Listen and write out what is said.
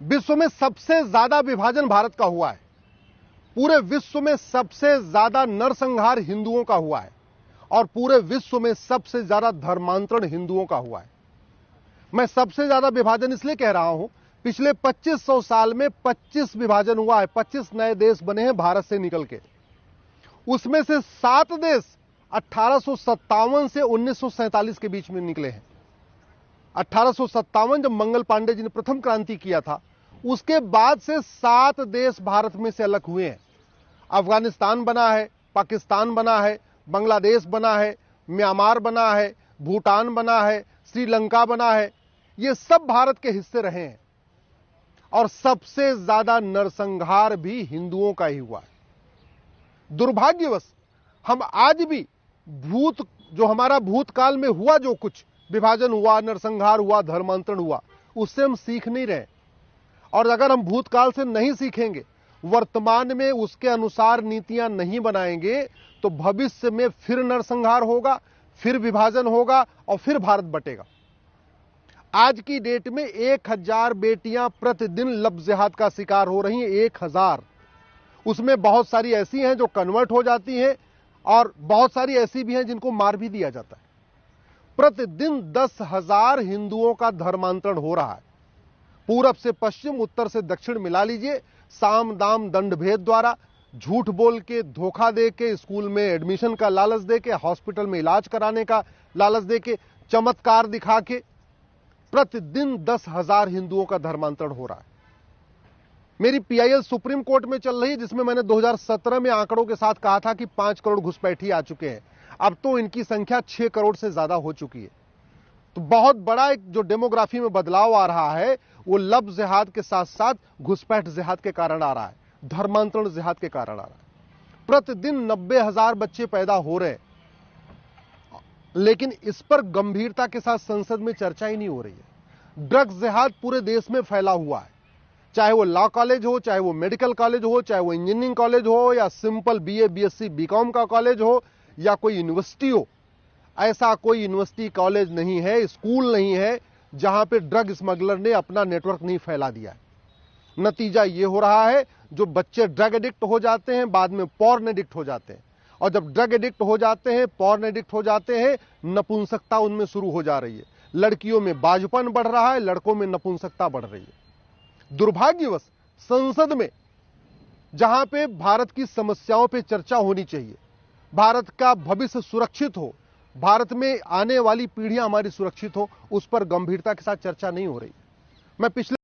विश्व में सबसे ज्यादा विभाजन भारत का हुआ है। पूरे विश्व में सबसे ज्यादा नरसंहार हिंदुओं का हुआ है और पूरे विश्व में सबसे ज्यादा धर्मांतरण हिंदुओं का हुआ है। मैं सबसे ज्यादा विभाजन इसलिए कह रहा हूं, पिछले 2500 साल में 25 विभाजन हुआ है, 25 नए देश बने हैं भारत से निकल के। उसमें से 7 देश 1857 से 1947 के बीच में निकले हैं। 1857 जब मंगल पांडे जी ने प्रथम क्रांति किया था, उसके बाद से 7 देश भारत में से अलग हुए हैं। अफगानिस्तान बना है, पाकिस्तान बना है, बांग्लादेश बना है, म्यांमार बना है, भूटान बना है, श्रीलंका बना है। ये सब भारत के हिस्से रहे हैं और सबसे ज्यादा नरसंहार भी हिंदुओं का ही हुआ है। दुर्भाग्यवश हम आज भी जो हमारा भूतकाल में हुआ, जो कुछ विभाजन हुआ, नरसंहार हुआ, धर्मांतरण हुआ, उससे हम सीख नहीं रहे। और अगर हम भूतकाल से नहीं सीखेंगे, वर्तमान में उसके अनुसार नीतियां नहीं बनाएंगे, तो भविष्य में फिर नरसंहार होगा, फिर विभाजन होगा और फिर भारत बटेगा। आज की डेट में 1000 बेटियां प्रतिदिन लफ्ज़ जिहाद का शिकार हो रही हैं। 1000। उसमें बहुत सारी ऐसी हैं जो कन्वर्ट हो जाती हैं और बहुत सारी ऐसी भी हैं जिनको मार भी दिया जाता है। प्रतिदिन 10,000 हिंदुओं का धर्मांतरण हो रहा है। पूरब से पश्चिम, उत्तर से दक्षिण मिला लीजिए। साम दाम दंड भेद द्वारा, झूठ बोल के, धोखा दे के, स्कूल में एडमिशन का लालच दे के, हॉस्पिटल में इलाज कराने का लालच दे के, चमत्कार दिखा के प्रतिदिन 10,000 हिंदुओं का धर्मांतरण हो रहा है। मेरी पीआईएल सुप्रीम कोर्ट में चल रही है, जिसमें मैंने 2017 में आंकड़ों के साथ कहा था कि 5 करोड़ घुसपैठी आ चुके हैं। अब तो इनकी संख्या 6 करोड़ से ज्यादा हो चुकी है। तो बहुत बड़ा एक जो डेमोग्राफी में बदलाव आ रहा है, वो लफ्ज़ जिहाद के साथ साथ घुसपैठ जिहाद के कारण आ रहा है, धर्मांतरण जिहाद के कारण आ रहा है। प्रतिदिन 90,000 बच्चे पैदा हो रहे हैं, लेकिन इस पर गंभीरता के साथ संसद में चर्चा ही नहीं हो रही है। ड्रग्स जिहाद पूरे देश में फैला हुआ है, चाहे वो लॉ कॉलेज हो, चाहे वो मेडिकल कॉलेज हो, चाहे वो इंजीनियरिंग कॉलेज हो, या सिंपल बीए बीएससी बीकॉम का कॉलेज हो, या कोई यूनिवर्सिटी हो। ऐसा कोई यूनिवर्सिटी, कॉलेज नहीं है, स्कूल नहीं है जहां पे ड्रग स्मगलर ने अपना नेटवर्क नहीं फैला दिया है। नतीजा ये हो रहा है, जो बच्चे ड्रग एडिक्ट हो जाते हैं, बाद में पॉर्न एडिक्ट हो जाते हैं, और जब ड्रग एडिक्ट हो जाते हैं, पॉर्न एडिक्ट हो जाते हैं, नपुंसकता उनमें शुरू हो जा रही है। लड़कियों में बाजुपन बढ़ रहा है, लड़कों में नपुंसकता बढ़ रही है। दुर्भाग्यवश संसद में, जहां पे भारत की समस्याओं पे चर्चा होनी चाहिए, भारत का भविष्य सुरक्षित हो, भारत में आने वाली पीढ़ियां हमारी सुरक्षित हो, उस पर गंभीरता के साथ चर्चा नहीं हो रही। मैं पिछले